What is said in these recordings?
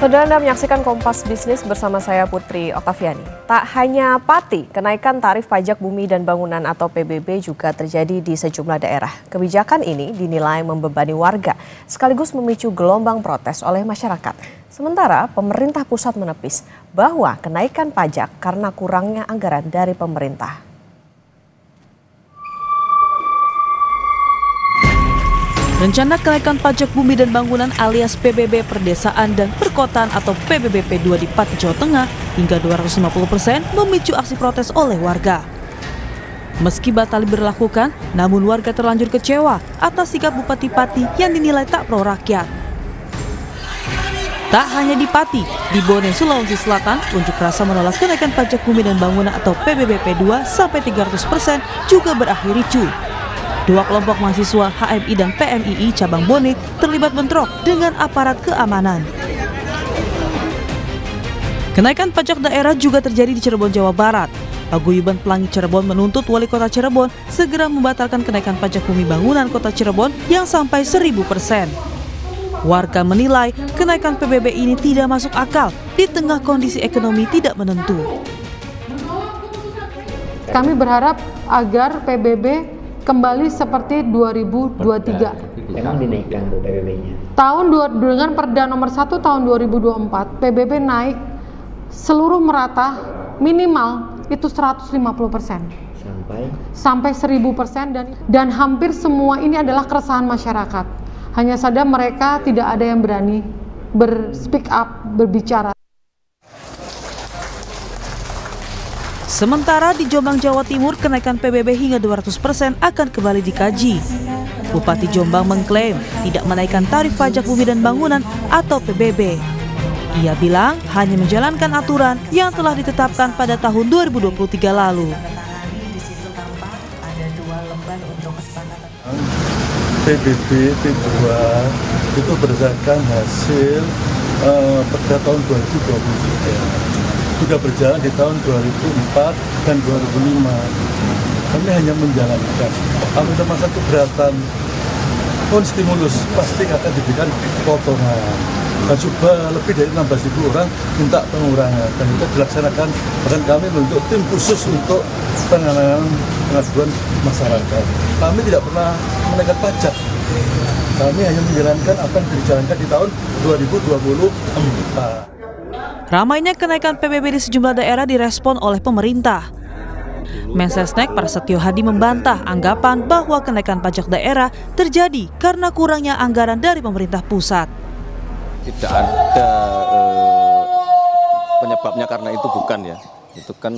Saudara, Anda menyaksikan Kompas Bisnis bersama saya Putri Oktaviani. Tak hanya Pati, kenaikan tarif pajak bumi dan bangunan atau PBB juga terjadi di sejumlah daerah. Kebijakan ini dinilai membebani warga, sekaligus memicu gelombang protes oleh masyarakat. Sementara pemerintah pusat menepis bahwa kenaikan pajak karena kurangnya anggaran dari pemerintah. Rencana kenaikan pajak bumi dan bangunan alias PBB Perdesaan dan Perkotaan atau PBBP 2 di Pati, Jawa Tengah hingga 250% memicu aksi protes oleh warga. Meski batal diberlakukan, namun warga terlanjur kecewa atas sikap Bupati Pati yang dinilai tak pro rakyat. Tak hanya di Pati, di Bone, Sulawesi Selatan, unjuk rasa menolak kenaikan pajak bumi dan bangunan atau PBBP 2 sampai 300% juga berakhir ricuh. Dua kelompok mahasiswa HMI dan PMII cabang Bone terlibat bentrok dengan aparat keamanan. Kenaikan pajak daerah juga terjadi di Cirebon, Jawa Barat. Paguyuban Pelangi Cirebon menuntut Wali Kota Cirebon segera membatalkan kenaikan pajak bumi bangunan Kota Cirebon yang sampai 1000%. Warga menilai kenaikan PBB ini tidak masuk akal di tengah kondisi ekonomi tidak menentu. Kami berharap agar PBB kembali seperti 2023. Memang dinaikkan Bu PBB-nya. Dengan Perda nomor 1 tahun 2024, PBB naik seluruh merata minimal itu 150%. Sampai 1000% dan hampir semua ini adalah keresahan masyarakat. Hanya saja mereka tidak ada yang berani speak up, berbicara. Sementara di Jombang, Jawa Timur, kenaikan PBB hingga 200% akan kembali dikaji. Bupati Jombang mengklaim tidak menaikkan tarif pajak bumi dan bangunan atau PBB. Ia bilang hanya menjalankan aturan yang telah ditetapkan pada tahun 2023 lalu. PBB P2 itu berdasarkan hasil Perda tahun 2023. Sudah berjalan di tahun 2004 dan 2005. Kami hanya menjalankan. Kalau ada masa keberatan pun stimulus pasti akan diberikan potongan. Dan coba lebih dari 16.000 orang minta pengurangan dan itu dilaksanakan. Bahkan kami membentuk tim khusus untuk penanganan pengaduan masyarakat. Kami tidak pernah menaikkan pajak. Kami hanya menjalankan apa yang dijalankan di tahun 2024. Ramainya kenaikan PBB di sejumlah daerah direspon oleh pemerintah. Mensesnek Prasetyo Hadi membantah anggapan bahwa kenaikan pajak daerah terjadi karena kurangnya anggaran dari pemerintah pusat. Tidak ada penyebabnya karena itu bukan ya. Itu kan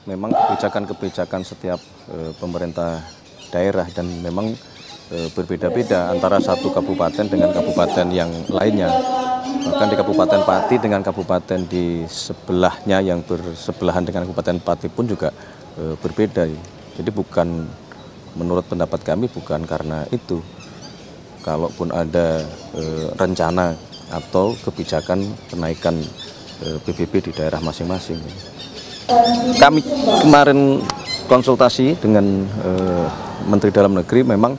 memang kebijakan-kebijakan setiap pemerintah daerah dan memang berbeda-beda antara satu kabupaten dengan kabupaten yang lainnya. Bahkan di Kabupaten Pati dengan kabupaten di sebelahnya yang bersebelahan dengan Kabupaten Pati pun juga berbeda. Jadi bukan, menurut pendapat kami bukan karena itu. Kalaupun ada rencana atau kebijakan kenaikan PBB di daerah masing-masing. Kami kemarin konsultasi dengan Menteri Dalam Negeri, memang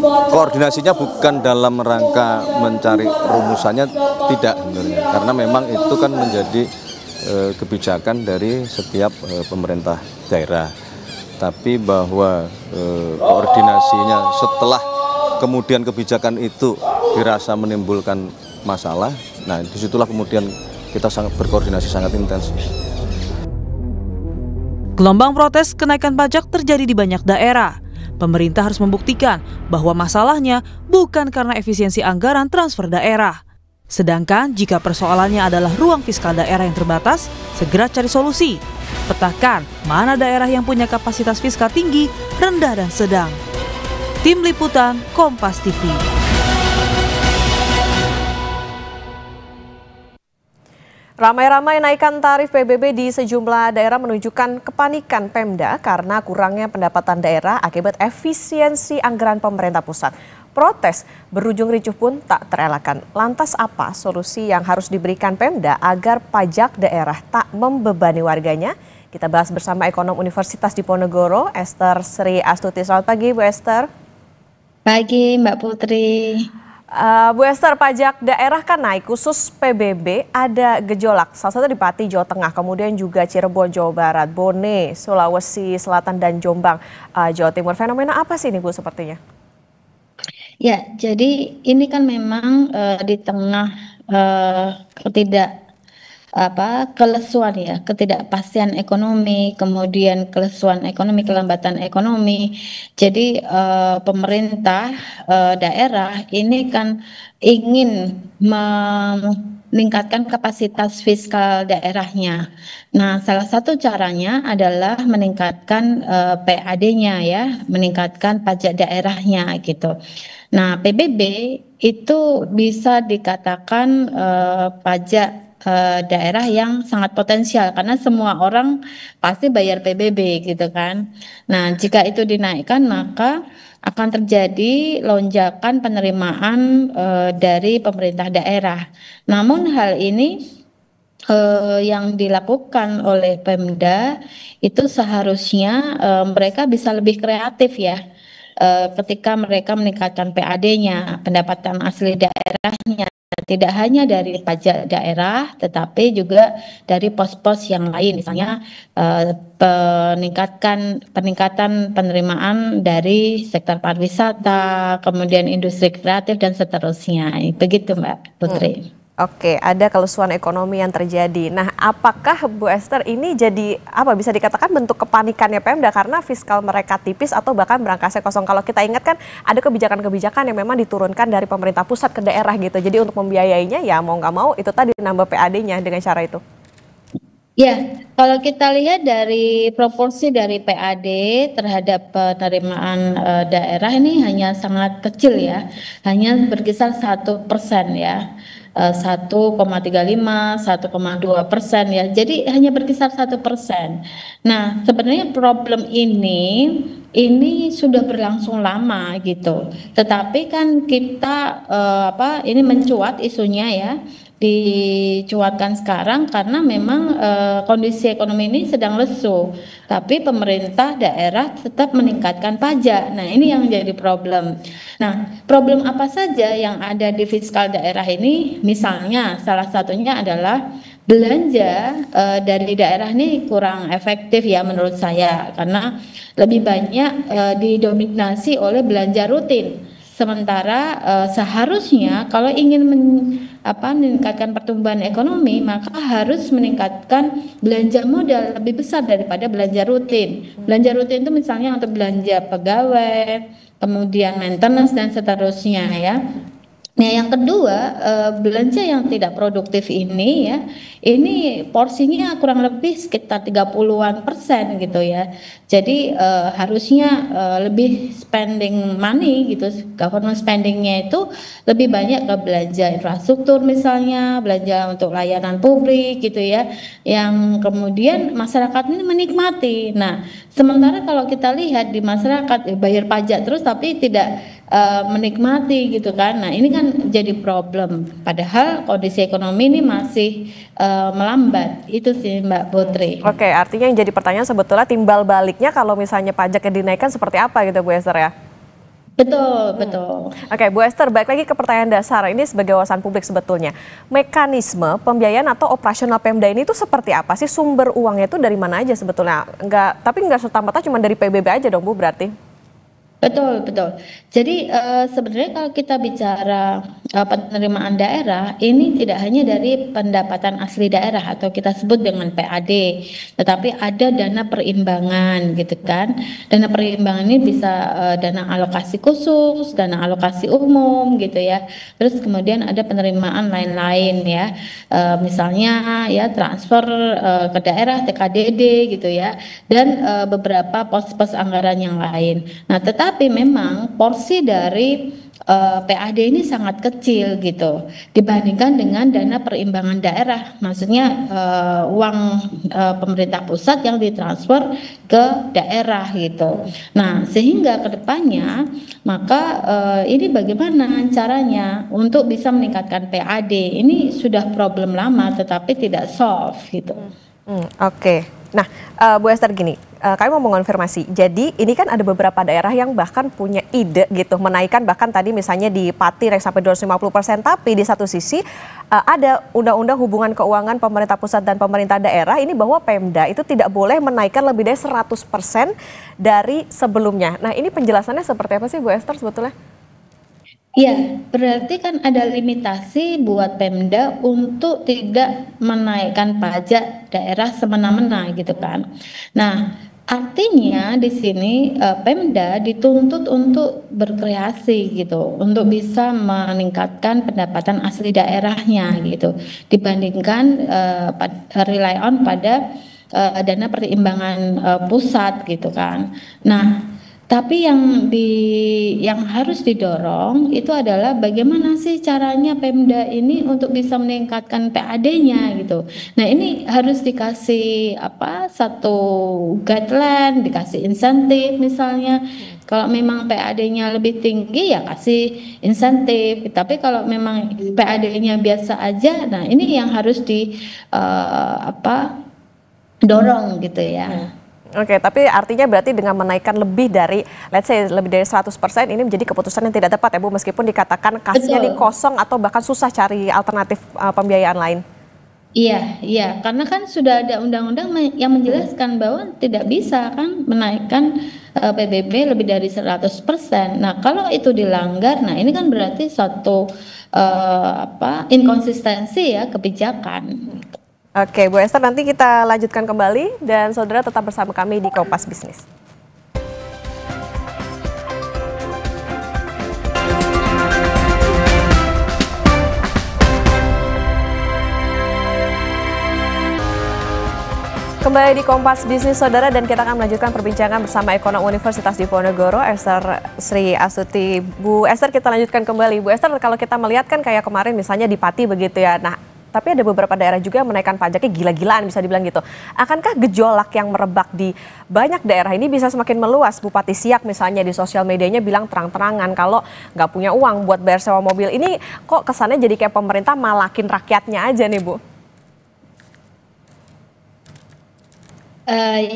koordinasinya bukan dalam rangka mencari rumusannya, tidak sebenarnya, karena memang itu kan menjadi kebijakan dari setiap pemerintah daerah. Tapi bahwa koordinasinya setelah kemudian kebijakan itu dirasa menimbulkan masalah, nah disitulah kemudian kita sangat berkoordinasi sangat intens. Gelombang protes kenaikan pajak terjadi di banyak daerah. Pemerintah harus membuktikan bahwa masalahnya bukan karena efisiensi anggaran transfer daerah. Sedangkan jika persoalannya adalah ruang fiskal daerah yang terbatas, segera cari solusi. Petakan mana daerah yang punya kapasitas fiskal tinggi, rendah, dan sedang. Tim Liputan Kompas TV. Ramai-ramai naikkan tarif PBB di sejumlah daerah menunjukkan kepanikan Pemda karena kurangnya pendapatan daerah akibat efisiensi anggaran pemerintah pusat. Protes berujung ricuh pun tak terelakkan. Lantas apa solusi yang harus diberikan Pemda agar pajak daerah tak membebani warganya? Kita bahas bersama ekonom Universitas Diponegoro, Esther Sri Astuti. Selamat pagi, Bu Esther. Pagi, Mbak Putri. Bu Esther, pajak daerah kan naik, khusus PBB ada gejolak. Salah satu di Pati, Jawa Tengah, kemudian juga Cirebon, Jawa Barat, Bone, Sulawesi Selatan, dan Jombang, Jawa Timur. Fenomena apa sih ini, Bu, sepertinya? Ya, jadi ini kan memang di tengah kelesuan ya, ketidakpastian ekonomi, kemudian kelesuan ekonomi, kelambatan ekonomi. Jadi pemerintah daerah ini kan ingin meningkatkan kapasitas fiskal daerahnya. Nah, salah satu caranya adalah meningkatkan PAD-nya ya, meningkatkan pajak daerahnya gitu. Nah, PBB itu bisa dikatakan pajak daerah yang sangat potensial karena semua orang pasti bayar PBB gitu kan. Nah, jika itu dinaikkan maka akan terjadi lonjakan penerimaan dari pemerintah daerah. Namun hal ini yang dilakukan oleh Pemda itu seharusnya mereka bisa lebih kreatif ya. Ketika mereka meningkatkan PAD-nya, pendapatan asli daerahnya, tidak hanya dari pajak daerah, tetapi juga dari pos-pos yang lain, misalnya peningkatan penerimaan dari sektor pariwisata, kemudian industri kreatif dan seterusnya. Begitu, Mbak Putri. Oke, ada kelesuan ekonomi yang terjadi. Nah, apakah Bu Esther ini jadi bisa dikatakan bentuk kepanikannya Pemda karena fiskal mereka tipis atau bahkan berangkasnya kosong? Kalau kita ingat kan ada kebijakan-kebijakan yang memang diturunkan dari pemerintah pusat ke daerah gitu. Jadi untuk membiayainya ya mau nggak mau itu tadi nambah PAD-nya dengan cara itu. Ya, kalau kita lihat dari proporsi dari PAD terhadap penerimaan daerah ini hanya sangat kecil ya, hanya berkisar 1% ya. 1,35, 1,2% ya. Jadi hanya berkisar 1%. Nah, sebenarnya problem ini sudah berlangsung lama gitu. Tetapi kan kita ini mencuat isunya ya. Dicuatkan sekarang karena memang kondisi ekonomi ini sedang lesu, tapi pemerintah daerah tetap meningkatkan pajak. Nah, ini yang menjadi problem. Nah, problem apa saja yang ada di fiskal daerah ini? Misalnya salah satunya adalah belanja dari daerah ini kurang efektif ya menurut saya, karena lebih banyak didominasi oleh belanja rutin. Sementara seharusnya kalau ingin meningkatkan pertumbuhan ekonomi, maka harus meningkatkan belanja modal lebih besar daripada belanja rutin. Belanja rutin itu misalnya untuk belanja pegawai, kemudian maintenance dan seterusnya ya. Nah, yang kedua, belanja yang tidak produktif ini ya, ini porsinya kurang lebih sekitar 30-an% gitu ya. Jadi harusnya lebih spending money gitu, government spendingnya itu lebih banyak ke belanja infrastruktur misalnya, belanja untuk layanan publik gitu ya, yang kemudian masyarakat ini menikmati. Nah, sementara kalau kita lihat di masyarakat bayar pajak terus tapi tidak menikmati gitu kan. Nah, ini kan jadi problem. Padahal kondisi ekonomi ini masih melambat. Itu sih Mbak Putri. Oke, artinya yang jadi pertanyaan sebetulnya timbal baliknya kalau misalnya pajaknya dinaikkan seperti apa gitu Bu Esther ya? Betul, betul. Oke, Bu Esther, balik lagi ke pertanyaan dasar. Ini sebagai wawasan publik sebetulnya. Mekanisme pembiayaan atau operasional Pemda ini tuh seperti apa sih? Sumber uangnya itu dari mana aja sebetulnya? Tapi nggak serta-merta cuma dari PBB aja dong Bu berarti? Betul, betul. Jadi sebenarnya kalau kita bicara penerimaan daerah, ini tidak hanya dari pendapatan asli daerah atau kita sebut dengan PAD, tetapi ada dana perimbangan gitu kan. Dana perimbangan ini bisa dana alokasi khusus, dana alokasi umum gitu ya. Terus kemudian ada penerimaan lain-lain ya. Misalnya ya transfer ke daerah TKDD gitu ya. Dan beberapa pos-pos anggaran yang lain. Nah, tapi memang porsi dari PAD ini sangat kecil gitu dibandingkan dengan dana perimbangan daerah, maksudnya uang pemerintah pusat yang ditransfer ke daerah gitu. Nah, sehingga kedepannya maka ini bagaimana caranya untuk bisa meningkatkan PAD? Ini sudah problem lama tetapi tidak solve gitu. Oke. Nah, Bu Esther gini, kami mau mengonfirmasi. Jadi ini kan ada beberapa daerah yang bahkan punya ide gitu menaikkan bahkan tadi misalnya di Pati naik sampai 250%, tapi di satu sisi ada undang-undang hubungan keuangan pemerintah pusat dan pemerintah daerah ini bahwa Pemda itu tidak boleh menaikkan lebih dari 100% dari sebelumnya. Nah, ini penjelasannya seperti apa sih Bu Esther sebetulnya? Ya, berarti kan ada limitasi buat Pemda untuk tidak menaikkan pajak daerah semena-mena gitu kan. Nah, artinya di sini Pemda dituntut untuk berkreasi gitu, untuk bisa meningkatkan pendapatan asli daerahnya gitu, dibandingkan rely on pada dana pertimbangan pusat gitu kan. Nah, tapi yang harus didorong itu adalah bagaimana sih caranya Pemda ini untuk bisa meningkatkan PAD-nya gitu. Nah, ini harus dikasih satu guideline, dikasih insentif misalnya. Kalau memang PAD-nya lebih tinggi ya kasih insentif. Tapi kalau memang PAD-nya biasa aja, nah ini yang harus dorong gitu ya. Oke, tapi artinya berarti dengan menaikkan lebih dari, let's say lebih dari 100% ini menjadi keputusan yang tidak tepat ya Bu, meskipun dikatakan kasnya di kosong atau bahkan susah cari alternatif pembiayaan lain. Iya, karena kan sudah ada undang-undang yang menjelaskan bahwa tidak bisa kan menaikkan PBB lebih dari 100%. Nah, kalau itu dilanggar, nah ini kan berarti suatu inkonsistensi ya kebijakan. Oke, Bu Esther, nanti kita lanjutkan kembali dan saudara tetap bersama kami di Kompas Bisnis. Kembali di Kompas Bisnis saudara, dan kita akan melanjutkan perbincangan bersama ekonom Universitas Diponegoro, Esther Sri Astuti. Bu Esther, kita lanjutkan kembali. Bu Esther, kalau kita melihat kan kayak kemarin misalnya di Pati begitu ya. Nah, tapi ada beberapa daerah juga yang menaikkan pajaknya gila-gilaan bisa dibilang gitu. Akankah gejolak yang merebak di banyak daerah ini bisa semakin meluas? Bupati Siak misalnya di sosial medianya bilang terang-terangan kalau nggak punya uang buat bayar sewa mobil. Ini kok kesannya jadi kayak pemerintah malakin rakyatnya aja nih Bu?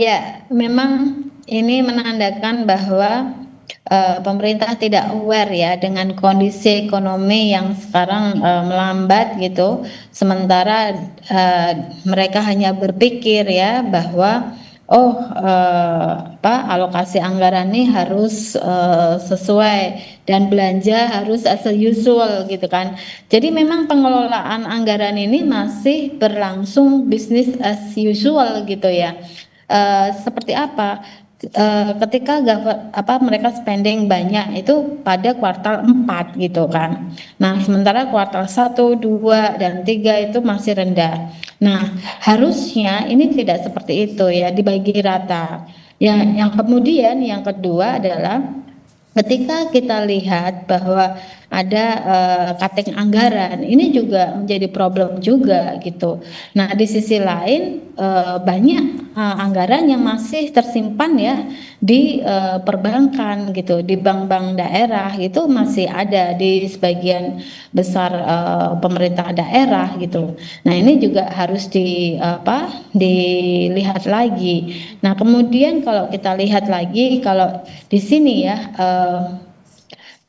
Ya, memang ini menandakan bahwa pemerintah tidak aware ya dengan kondisi ekonomi yang sekarang melambat gitu. Sementara mereka hanya berpikir ya bahwa alokasi anggaran ini harus sesuai dan belanja harus as usual gitu kan. Jadi memang pengelolaan anggaran ini masih berlangsung business as usual gitu ya. Seperti apa? Ketika mereka spending banyak itu pada kuartal 4 gitu kan. Nah, sementara kuartal 1, 2, dan 3 itu masih rendah. Nah, harusnya ini tidak seperti itu ya, dibagi rata. Yang kemudian yang kedua adalah ketika kita lihat bahwa ada cutting anggaran, ini juga menjadi problem juga gitu. Nah, di sisi lain banyak anggaran yang masih tersimpan ya di perbankan gitu, di bank-bank daerah itu masih ada di sebagian besar pemerintah daerah gitu. Nah, ini juga harus dilihat lagi. Nah, kemudian kalau kita lihat lagi kalau di sini ya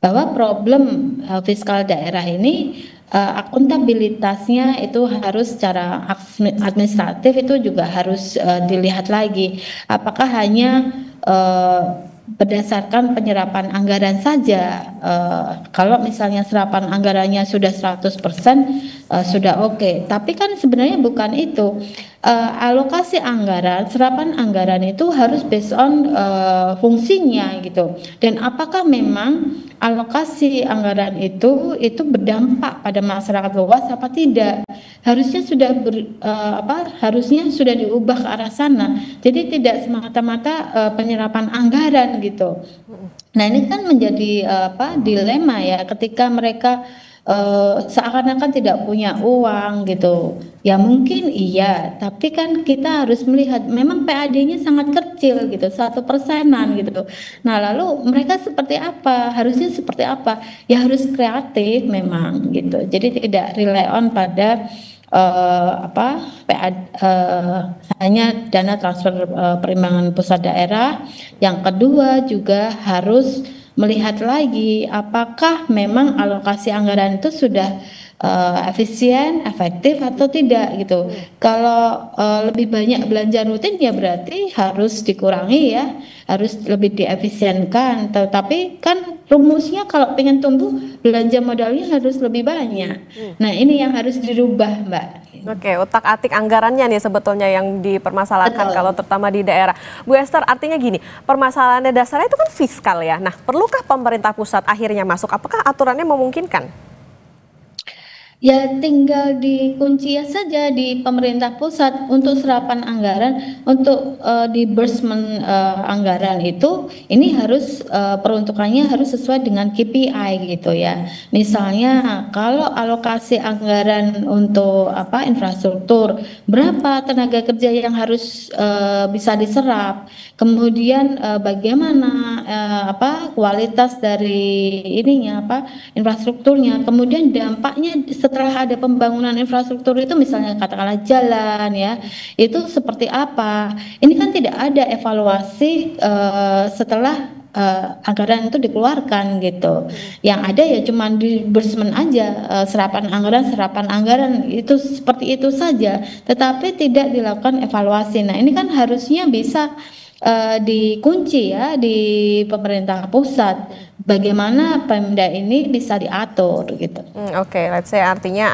bahwa problem fiskal daerah ini akuntabilitasnya itu harus secara administratif itu juga harus dilihat lagi. Apakah hanya berdasarkan penyerapan anggaran saja, kalau misalnya serapan anggarannya sudah 100% sudah oke. Tapi kan sebenarnya bukan itu. Alokasi anggaran, serapan anggaran itu harus based on fungsinya gitu. Dan apakah memang alokasi anggaran itu berdampak pada masyarakat luas apa tidak? Harusnya sudah diubah ke arah sana. Jadi tidak semata-mata penyerapan anggaran gitu. Nah, ini kan menjadi dilema ya ketika mereka seakan-akan tidak punya uang gitu. Ya mungkin iya, tapi kan kita harus melihat memang PAD-nya sangat kecil gitu, 1%-an gitu. Nah, lalu mereka seperti apa? Harusnya seperti apa? Ya harus kreatif memang gitu. Jadi tidak rely on pada hanya dana transfer perimbangan pusat daerah. Yang kedua juga harus melihat lagi apakah memang alokasi anggaran itu sudah efisien, efektif atau tidak gitu. Kalau lebih banyak belanja rutin ya berarti harus dikurangi ya, harus lebih diefisienkan. Tetapi kan rumusnya kalau pengen tumbuh belanja modalnya harus lebih banyak. Nah ini yang harus dirubah Mbak. Oke, utak-atik anggarannya nih sebetulnya yang dipermasalahkan kalau terutama di daerah. Bu Esther, artinya gini, permasalahannya dasarnya itu kan fiskal ya. Nah, perlukah pemerintah pusat akhirnya masuk? Apakah aturannya memungkinkan? Ya tinggal dikunci saja di pemerintah pusat untuk serapan anggaran, untuk disbursement anggaran itu ini harus peruntukannya harus sesuai dengan KPI gitu ya. Misalnya kalau alokasi anggaran untuk infrastruktur, berapa tenaga kerja yang harus bisa diserap, kemudian bagaimana kualitas dari infrastrukturnya, kemudian dampaknya setelah ada pembangunan infrastruktur itu misalnya katakanlah jalan ya, itu seperti apa. Ini kan tidak ada evaluasi setelah anggaran itu dikeluarkan gitu. Yang ada ya cuma disbursement aja, serapan anggaran itu seperti itu saja, tetapi tidak dilakukan evaluasi. Nah, ini kan harusnya bisa dikunci ya di pemerintah pusat, bagaimana Pemda ini bisa diatur gitu. Oke, let's say artinya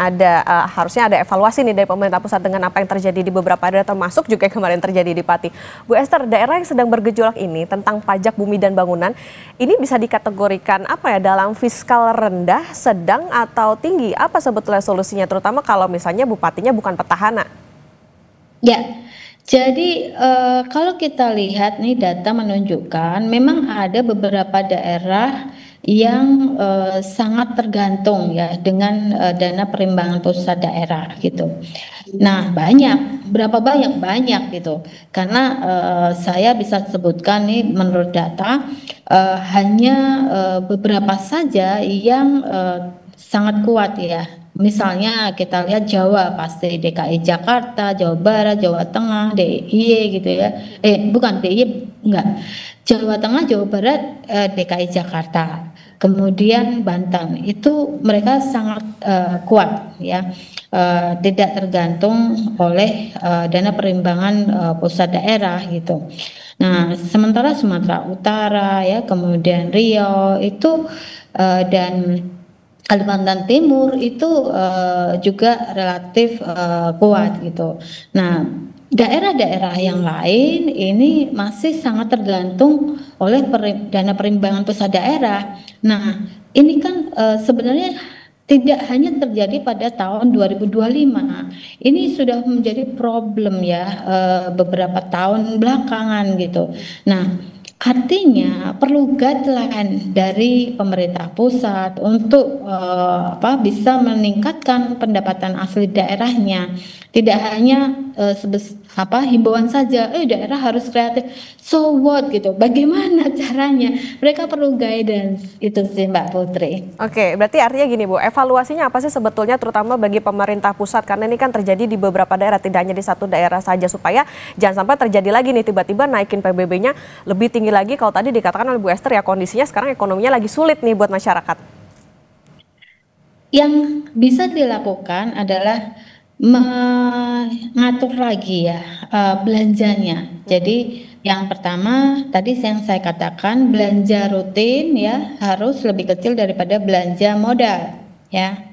harusnya ada evaluasi nih dari pemerintah pusat dengan apa yang terjadi di beberapa daerah, termasuk juga yang kemarin terjadi di Pati. Bu Esther, daerah yang sedang bergejolak ini tentang pajak bumi dan bangunan, ini bisa dikategorikan dalam fiskal rendah, sedang atau tinggi? Apa sebetulnya solusinya, terutama kalau misalnya bupatinya bukan petahana? Ya. Jadi kalau kita lihat nih data menunjukkan memang ada beberapa daerah yang sangat tergantung ya dengan dana perimbangan pusat daerah gitu. Nah berapa banyak gitu, karena saya bisa sebutkan nih menurut data hanya beberapa saja yang sangat kuat ya. Misalnya kita lihat Jawa pasti DKI Jakarta, Jawa Barat, Jawa Tengah, DIY gitu ya. Bukan DIY, enggak. Jawa Tengah, Jawa Barat, DKI Jakarta. Kemudian Banten, itu mereka sangat kuat ya. Tidak tergantung oleh dana perimbangan pusat daerah gitu. Nah, sementara Sumatera Utara ya, kemudian Riau itu dan Kalimantan Timur itu juga relatif kuat gitu. Nah, daerah-daerah yang lain ini masih sangat tergantung oleh dana perimbangan pusat daerah. Nah, ini kan sebenarnya tidak hanya terjadi pada tahun 2025. Ini sudah menjadi problem ya beberapa tahun belakangan gitu. Nah, artinya perlu guideline dari pemerintah pusat untuk bisa meningkatkan pendapatan asli daerahnya. Tidak hanya himbauan saja, daerah harus kreatif. So what gitu? Bagaimana caranya? Mereka perlu guidance itu sih Mbak Putri. Oke, berarti artinya gini Bu, evaluasinya apa sih sebetulnya terutama bagi pemerintah pusat, karena ini kan terjadi di beberapa daerah, tidak hanya di satu daerah saja, supaya jangan sampai terjadi lagi nih tiba-tiba naikin PBB-nya lebih tinggi lagi. Kalau tadi dikatakan oleh Bu Esther ya kondisinya sekarang ekonominya lagi sulit nih buat masyarakat. Yang bisa dilakukan adalah mengatur lagi ya belanjanya. Jadi yang pertama tadi yang saya katakan, belanja rutin ya harus lebih kecil daripada belanja modal ya.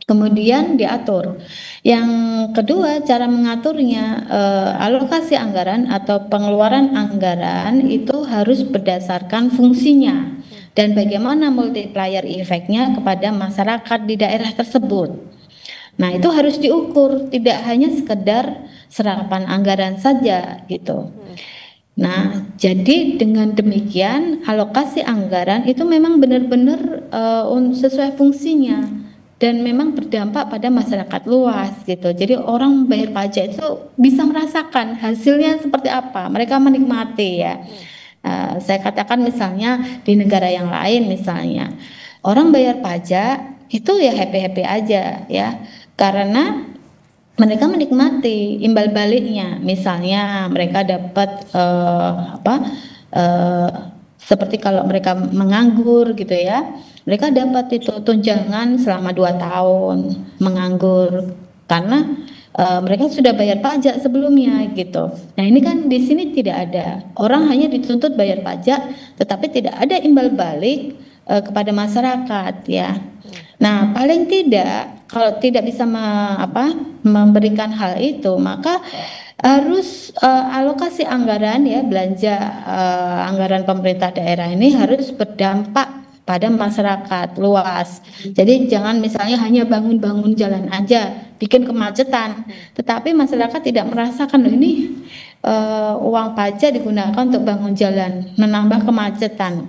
Kemudian diatur. Yang kedua, cara mengaturnya, alokasi anggaran atau pengeluaran anggaran itu harus berdasarkan fungsinya dan bagaimana multiplier efeknya kepada masyarakat di daerah tersebut. Nah, itu harus diukur, tidak hanya sekedar serapan anggaran saja gitu. Nah, jadi dengan demikian alokasi anggaran itu memang benar-benar sesuai fungsinya dan memang berdampak pada masyarakat luas gitu. Jadi orang bayar pajak itu bisa merasakan hasilnya seperti apa, mereka menikmati ya. Saya katakan misalnya di negara yang lain misalnya, orang bayar pajak itu ya happy-happy aja ya. Karena mereka menikmati imbal baliknya. Misalnya mereka dapat seperti kalau mereka menganggur gitu ya, mereka dapat itu tunjangan selama 2 tahun menganggur karena mereka sudah bayar pajak sebelumnya gitu. Nah ini kan di sini tidak ada, orang hanya dituntut bayar pajak, tetapi tidak ada imbal balik kepada masyarakat ya. Nah paling tidak kalau tidak bisa memberikan hal itu, maka harus alokasi anggaran ya, belanja anggaran pemerintah daerah ini harus berdampak pada masyarakat luas. Jadi jangan misalnya hanya bangun-bangun jalan aja, bikin kemacetan, tetapi masyarakat tidak merasakan loh ini uang pajak digunakan untuk bangun jalan, menambah kemacetan.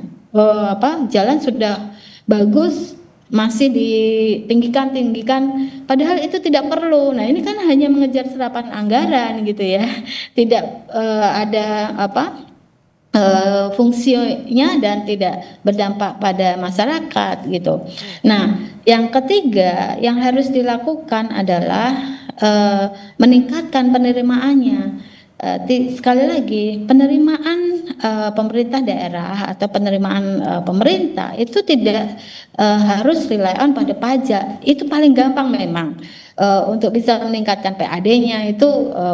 Jalan sudah bagus masih ditinggikan, padahal itu tidak perlu. Nah ini kan hanya mengejar serapan anggaran gitu ya, tidak ada fungsinya dan tidak berdampak pada masyarakat gitu. Nah, yang ketiga yang harus dilakukan adalah meningkatkan penerimaannya. Sekali lagi, penerimaan pemerintah daerah atau penerimaan pemerintah itu tidak harus rely on pada pajak. Itu paling gampang memang. Untuk bisa meningkatkan PAD-nya itu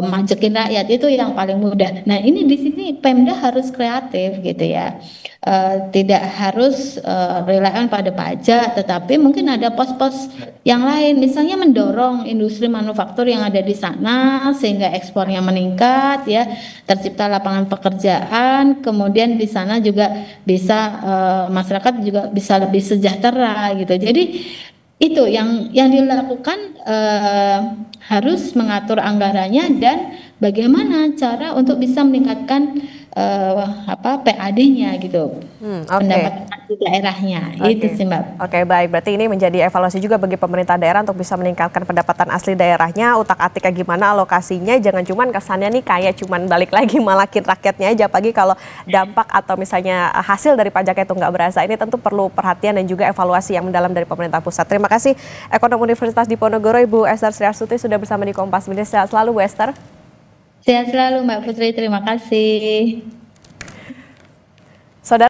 majekin rakyat itu yang paling mudah. Nah ini di sini Pemda harus kreatif gitu ya, tidak harus rely on pada pajak, tetapi mungkin ada pos-pos yang lain, misalnya mendorong industri manufaktur yang ada di sana sehingga ekspornya meningkat ya, tercipta lapangan pekerjaan, kemudian di sana juga bisa masyarakat juga bisa lebih sejahtera gitu. Jadi itu yang dilakukan, harus mengatur anggarannya dan bagaimana cara untuk bisa meningkatkan PAD-nya gitu, pendapatan asli daerahnya. Itu sih Mbak. Oke, baik, berarti ini menjadi evaluasi juga bagi pemerintah daerah untuk bisa meningkatkan pendapatan asli daerahnya, utak-atiknya gimana alokasinya, jangan cuman kesannya nih kayak cuman balik lagi malakin rakyatnya aja, apalagi kalau dampak atau misalnya hasil dari pajaknya itu nggak berasa. Ini tentu perlu perhatian dan juga evaluasi yang mendalam dari pemerintah pusat. Terima kasih Ekonom Universitas Diponegoro Ibu Esther Sri Astuti sudah bersama di Kompas Media. Sehat selalu Bu Esther. Sehat selalu Mbak Putri, terima kasih.